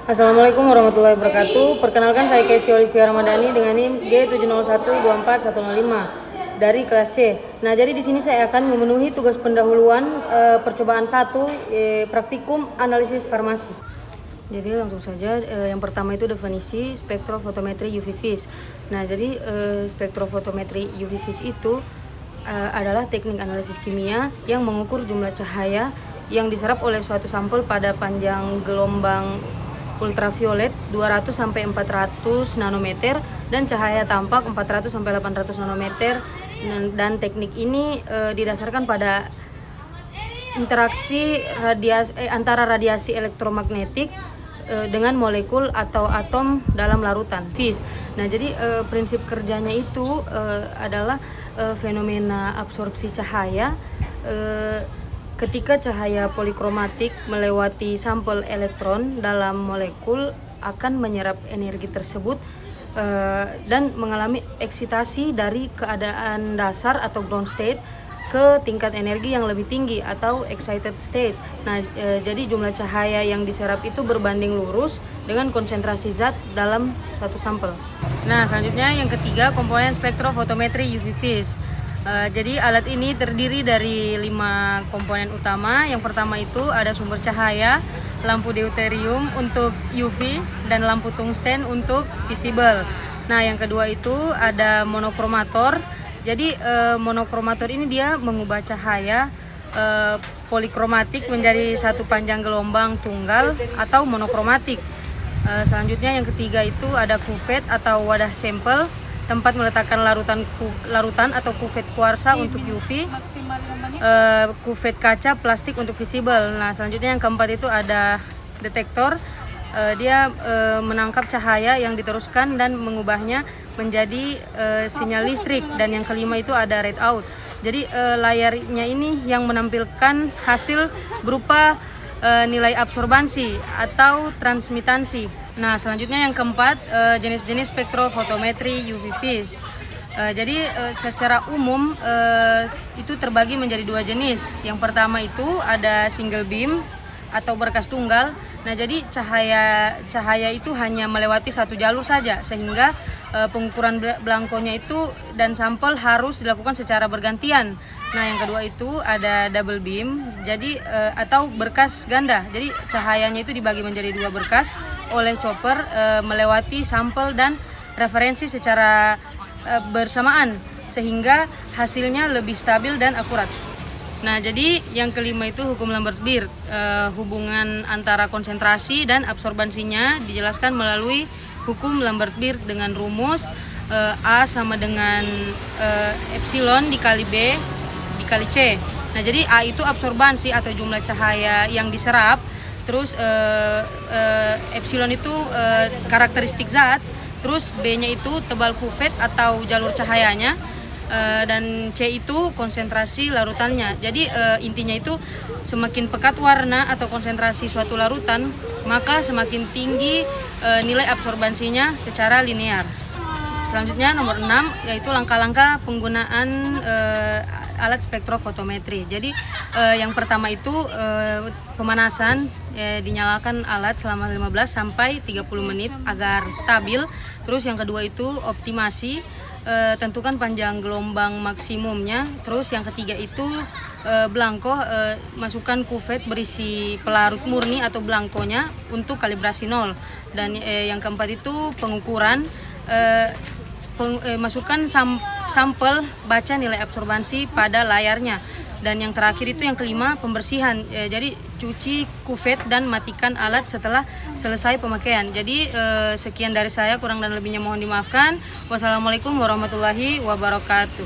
Assalamualaikum warahmatullahi wabarakatuh. Perkenalkan, saya Casey Olivia Ramadhani dengan NIM G701241105 dari kelas C. Nah, jadi di sini saya akan memenuhi tugas pendahuluan percobaan 1 praktikum analisis farmasi. Jadi langsung saja, yang pertama itu definisi spektrofotometri UV vis. Nah, jadi spektrofotometri UV vis itu adalah teknik analisis kimia yang mengukur jumlah cahaya yang diserap oleh suatu sampel pada panjang gelombang ultraviolet 200 sampai 400 nanometer dan cahaya tampak 400 sampai 800 nanometer. Dan teknik ini didasarkan pada interaksi antara radiasi elektromagnetik dengan molekul atau atom dalam larutan vis. Nah, jadi prinsip kerjanya itu adalah fenomena absorpsi cahaya ketika cahaya polikromatik melewati sampel elektron dalam molekul akan menyerap energi tersebut dan mengalami eksitasi dari keadaan dasar atau ground state ke tingkat energi yang lebih tinggi atau excited state. Nah, jadi jumlah cahaya yang diserap itu berbanding lurus dengan konsentrasi zat dalam satu sampel. Nah, selanjutnya yang ketiga, komponen spektrofotometri UV vis. Jadi alat ini terdiri dari 5 komponen utama. Yang pertama itu ada sumber cahaya, lampu deuterium untuk UV, dan lampu tungsten untuk visible. Nah, yang kedua itu ada monokromator. Jadi monokromator ini dia mengubah cahaya polikromatik menjadi satu panjang gelombang tunggal atau monokromatik. Selanjutnya yang ketiga itu ada kuvet atau wadah sampel, tempat meletakkan larutan atau kuvet kuarsa untuk UV, kuvet kaca plastik untuk visible. Nah, selanjutnya yang keempat itu ada detektor. Dia menangkap cahaya yang diteruskan dan mengubahnya menjadi sinyal listrik. Dan yang kelima itu ada readout. Jadi layarnya ini yang menampilkan hasil berupa nilai absorbansi atau transmitansi. Nah, selanjutnya yang keempat, jenis-jenis spektrofotometri UV vis. Jadi secara umum itu terbagi menjadi 2 jenis. Yang pertama itu ada single beam atau berkas tunggal. Nah, jadi cahaya itu hanya melewati satu jalur saja, sehingga pengukuran belangkonya itu dan sampel harus dilakukan secara bergantian. Nah, yang kedua itu ada double beam, jadi atau berkas ganda. Jadi cahayanya itu dibagi menjadi 2 berkas oleh chopper melewati sampel dan referensi secara bersamaan, sehingga hasilnya lebih stabil dan akurat. Nah, jadi yang kelima itu hukum Lambert-Beer. Hubungan antara konsentrasi dan absorbansinya dijelaskan melalui hukum Lambert-Beer dengan rumus A sama dengan epsilon dikali B dikali C. Nah, jadi A itu absorbansi atau jumlah cahaya yang diserap, terus epsilon itu karakteristik zat, terus B-nya itu tebal kuvet atau jalur cahayanya, dan C itu konsentrasi larutannya. Jadi intinya itu semakin pekat warna atau konsentrasi suatu larutan, maka semakin tinggi nilai absorbansinya secara linear. Selanjutnya nomor 6 yaitu langkah-langkah penggunaan alat spektrofotometri. Jadi yang pertama itu pemanasan, dinyalakan alat selama 15 sampai 30 menit agar stabil. Terus yang kedua itu optimasi, tentukan panjang gelombang maksimumnya. Terus yang ketiga itu belangko, masukkan kuvet berisi pelarut murni atau belangkonya untuk kalibrasi 0. Dan yang keempat itu pengukuran, masukkan sampel, baca nilai absorbansi pada layarnya. Dan yang terakhir itu yang kelima, pembersihan. Jadi cuci kuvet dan matikan alat setelah selesai pemakaian. Jadi sekian dari saya, kurang dan lebihnya mohon dimaafkan. Wassalamualaikum warahmatullahi wabarakatuh.